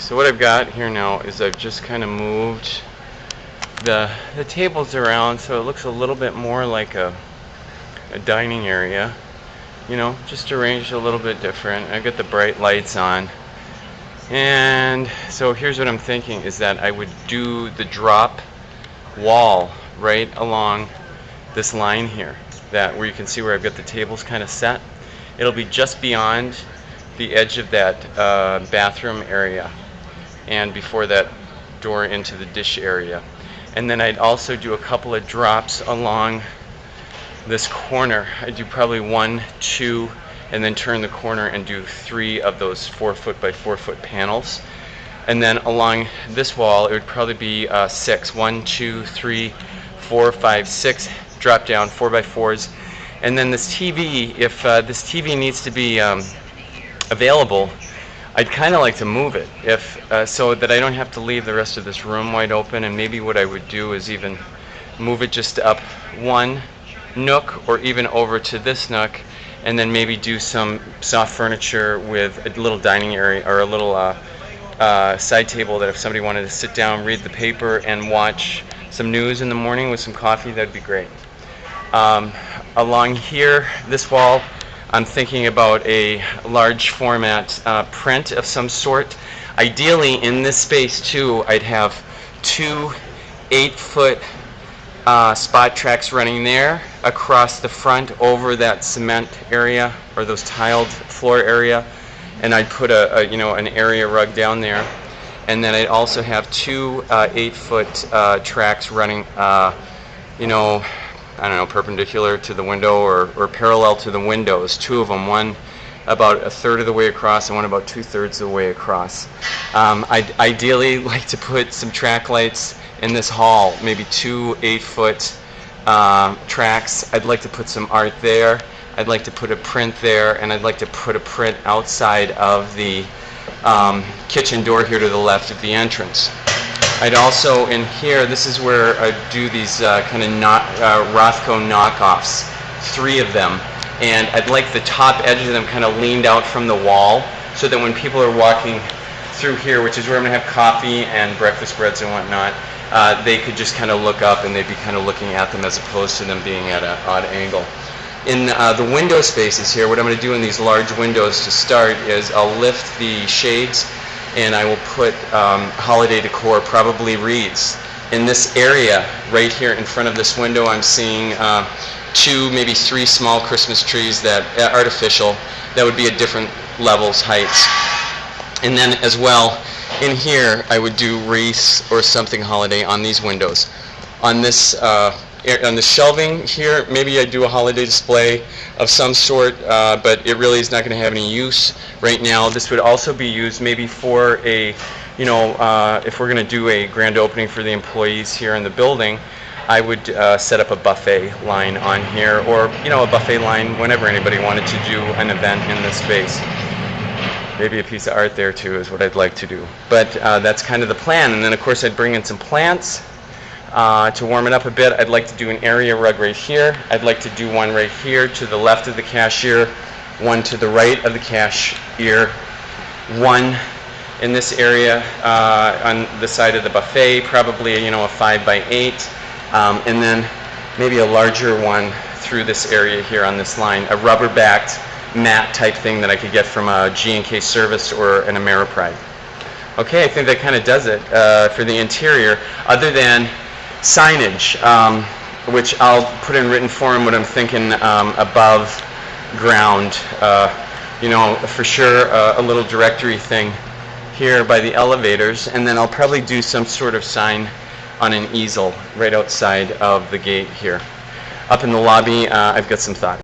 so what I've got here now is I've just kind of moved the tables around so it looks a little bit more like a dining area, you know, just arranged a little bit different. I've got the bright lights on, and so here's what I'm thinking is that I would do the drop wall right along this line here, that where you can see where I've got the tables kind of set. It'll be just beyond the edge of that bathroom area and before that door into the dish area. And then I'd also do a couple of drops along this corner. I'd do probably 1, 2, and then turn the corner and do 3 of those 4-foot by 4-foot panels. And then along this wall it would probably be 6. 1, 2, 3, 4, 5, 6 drop down 4x4s. And then this TV, if this TV needs to be available, I'd kind of like to move it so that I don't have to leave the rest of this room wide open. And maybe what I would do is even move it just up one nook or even over to this nook, and then maybe do some soft furniture with a little dining area or a little side table that if somebody wanted to sit down, read the paper, and watch some news in the morning with some coffee, that'd be great. Along here, this wall, I'm thinking about a large format print of some sort. Ideally, in this space too, I'd have 2 8-foot spot tracks running there across the front over that cement area or those tiled floor area, and I'd put an area rug down there. And then I'd also have 2 8-foot tracks running, I don't know, perpendicular to the window or parallel to the windows. 2 of them, one about 1/3 of the way across and one about 2/3 of the way across. I'd ideally like to put some track lights in this hall, maybe 2 8-foot tracks. I'd like to put some art there. I'd like to put a print there, and I'd like to put a print outside of the kitchen door here to the left of the entrance. I'd also, in here, this is where I do these kind of Rothko knockoffs, 3 of them, and I'd like the top edge of them kind of leaned out from the wall so that when people are walking through here, which is where I'm going to have coffee and breakfast breads and whatnot, they could just kind of look up and they'd be kind of looking at them as opposed to them being at an odd angle. In the window spaces here, what I'm going to do in these large windows to start is I'll lift the shades and I will put holiday decor, probably wreaths. In this area right here in front of this window, I'm seeing 2, maybe 3 small Christmas trees that artificial, that would be at different levels, heights. And then as well, in here I would do wreaths or something holiday on these windows. On this on the shelving here, maybe I do a holiday display of some sort, but it really is not going to have any use right now. This would also be used maybe for a, if we're going to do a grand opening for the employees here in the building, I would set up a buffet line on here, or a buffet line whenever anybody wanted to do an event in this space. Maybe a piece of art there too is what I'd like to do. But that's kind of the plan. And then of course I'd bring in some plants to warm it up a bit. I'd like to do an area rug right here. I'd like to do one right here to the left of the cashier, one to the right of the cashier, one in this area on the side of the buffet, probably a 5x8, and then maybe a larger one through this area here on this line, a rubber-backed mat type thing that I could get from a G&K Service or an Ameripride. Okay, I think that kind of does it for the interior, other than signage, which I'll put in written form what I'm thinking above ground. For sure a little directory thing here by the elevators, and then I'll probably do some sort of sign on an easel right outside of the gate here. Up in the lobby, I've got some thoughts.